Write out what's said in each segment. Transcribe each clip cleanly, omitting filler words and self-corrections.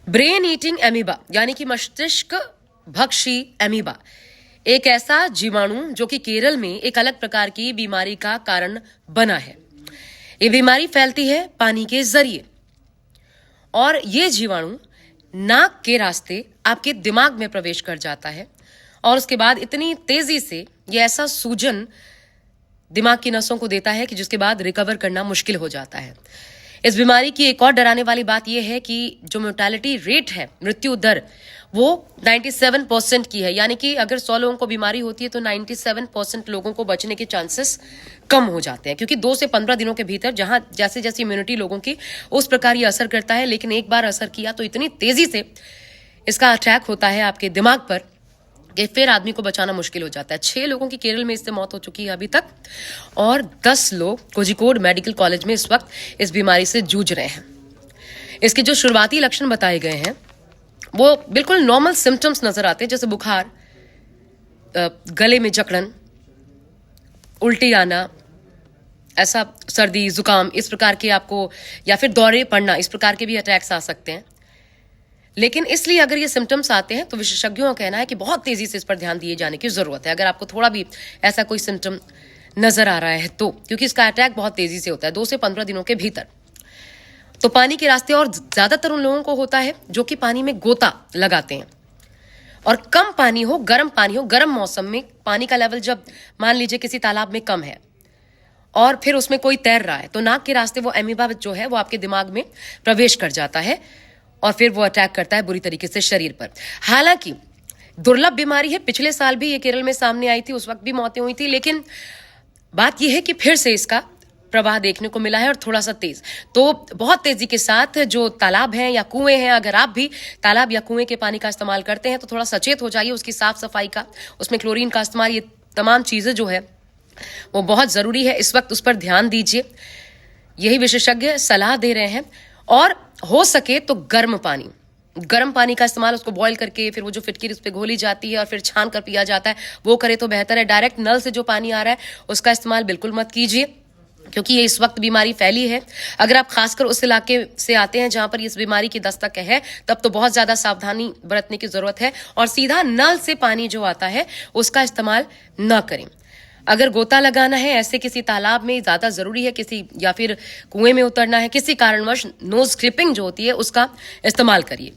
Brain eating amoeba यानी कि मस्तिष्क भक्षी एमीबा एक ऐसा जीवाणु जो कि केरल में एक अलग प्रकार की बीमारी का कारण बना है। ये बीमारी फैलती है पानी के जरिए और ये जीवाणु नाक के रास्ते आपके दिमाग में प्रवेश कर जाता है और उसके बाद इतनी तेजी से ये ऐसा सूजन दिमाग की नसों को देता है कि जिसके बाद रिकवर करना मुश्किल हो जाता है। इस बीमारी की एक और डराने वाली बात यह है कि जो मोर्टेलिटी रेट है, मृत्यु दर, वो 97% की है। यानी कि अगर 100 लोगों को बीमारी होती है तो 97% लोगों को बचने के चांसेस कम हो जाते हैं, क्योंकि 2 से 15 दिनों के भीतर जहां जैसे जैसी इम्यूनिटी लोगों की उस प्रकार ये असर करता है। लेकिन एक बार असर किया तो इतनी तेजी से इसका अटैक होता है आपके दिमाग पर कि फिर आदमी को बचाना मुश्किल हो जाता है। 6 लोगों की केरल में इससे मौत हो चुकी है अभी तक और 10 लोग कोझिकोड मेडिकल कॉलेज में इस वक्त इस बीमारी से जूझ रहे हैं। इसके जो शुरुआती लक्षण बताए गए हैं वो बिल्कुल नॉर्मल सिम्टम्स नजर आते हैं, जैसे बुखार, गले में जकड़न, उल्टी आना, ऐसा सर्दी, जुकाम, इस प्रकार के आपको, या फिर दौरे पड़ना, इस प्रकार के भी अटैक्स आ सकते हैं। लेकिन इसलिए अगर ये सिम्टम्स आते हैं तो विशेषज्ञों का कहना है कि बहुत तेजी से इस पर ध्यान दिए जाने की जरूरत है। अगर आपको थोड़ा भी ऐसा कोई सिम्टम नजर आ रहा है तो, क्योंकि इसका अटैक बहुत तेजी से होता है 2 से 15 दिनों के भीतर। तो पानी के रास्ते, और ज्यादातर उन लोगों को होता है जो कि पानी में गोता लगाते हैं और कम पानी हो, गर्म मौसम में पानी का लेवल जब मान लीजिए किसी तालाब में कम है और फिर उसमें कोई तैर रहा है तो नाक के रास्ते वो एमीबा जो है वो आपके दिमाग में प्रवेश कर जाता है और फिर वो अटैक करता है बुरी तरीके से शरीर पर। हालांकि दुर्लभ बीमारी है, पिछले साल भी ये केरल में सामने आई थी, उस वक्त भी मौतें हुई थी, लेकिन बात यह है कि फिर से इसका प्रवाह देखने को मिला है और थोड़ा सा तेज। तो बहुत तेजी के साथ जो तालाब हैं या कुएं हैं, अगर आप भी तालाब या कुएं के पानी का इस्तेमाल करते हैं तो थोड़ा सचेत हो जाइए, उसकी साफ सफाई का, उसमें क्लोरीन का इस्तेमाल, ये तमाम चीजें जो है वो बहुत जरूरी है। इस वक्त उस पर ध्यान दीजिए, यही विशेषज्ञ सलाह दे रहे हैं। और हो सके तो गर्म पानी का इस्तेमाल, उसको बॉईल करके फिर वो जो फिटकिरी उस पर घोली जाती है और फिर छान कर पिया जाता है, वो करे तो बेहतर है। डायरेक्ट नल से जो पानी आ रहा है उसका इस्तेमाल बिल्कुल मत कीजिए, क्योंकि ये इस वक्त बीमारी फैली है। अगर आप खासकर उस इलाके से आते हैं जहां पर इस बीमारी की दस्तक है तब तो बहुत ज्यादा सावधानी बरतने की जरूरत है और सीधा नल से पानी जो आता है उसका इस्तेमाल न करें। अगर गोता लगाना है ऐसे किसी तालाब में, ज्यादा जरूरी है किसी, या फिर कुएं में उतरना है, किसी कारणवश नोज क्लिपिंग जो होती है उसका इस्तेमाल करिए।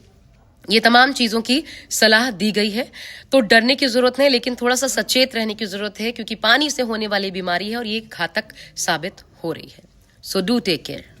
ये तमाम चीजों की सलाह दी गई है, तो डरने की जरूरत नहीं, लेकिन थोड़ा सा सचेत रहने की जरूरत है, क्योंकि पानी से होने वाली बीमारी है और ये घातक साबित हो रही है। So do take care.